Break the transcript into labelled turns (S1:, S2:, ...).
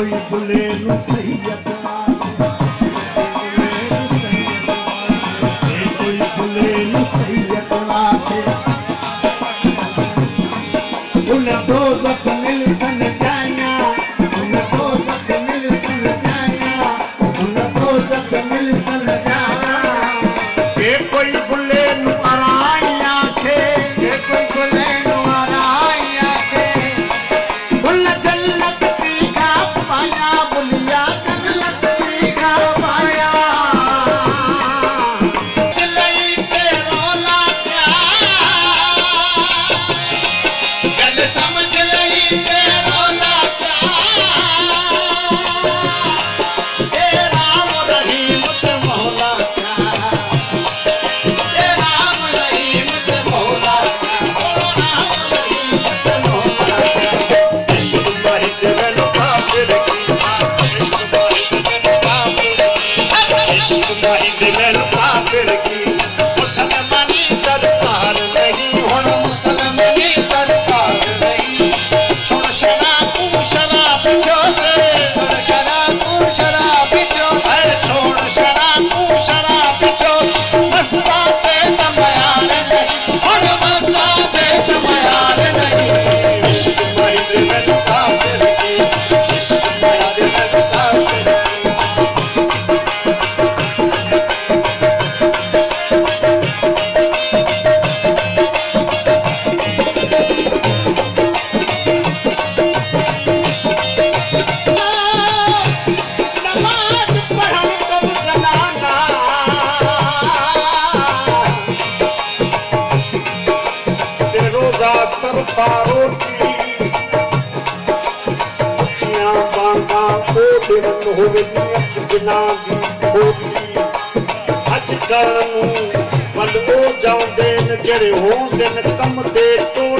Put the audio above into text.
S1: कोई बुले नु सैयद कोई बुले नु सैयद उन दो मिल सन जाया उन दो मिल सन जाया उन दो मिल सन जाया जे कोई बुले नु आया थे जे कोई बुले नु आया थे बुल जन्नत की घाट पाया बुलिया जन्नत की घाट पाया चलई ते रोला क्या गल समझ लई ते रोला क्या ए राम रहीम ते मौला क्या ए राम रहीम ते मौला क्या ओ राम रहीम ते मौला क्या इश्क वाहिद मैनू काफिर की इश्क वाहिद मैनू काफिर की इश्क वाहिद मैनू काफिर की मुसलमानी दरबार नहीं हुण मुसलमानी दरबार नहीं छोड़ शराब पियो से छोड़ शराब पियो से छोड़ शराब पियो मस्ता दे तमयार नहीं हुण मस्ता दे तमयार नहीं इश्क वाहिद मैनू काफिर की इश्क वाहिद मैनू काफिर की नमाज पढ़न कब जनाना ते रोजा सरफारो की उच्चियां बांगा ओ दिन होवे नियत जिना दी खोती हज करन नूं वल ओ जाउंदे न जेड़े होंदे न कम ते टोड़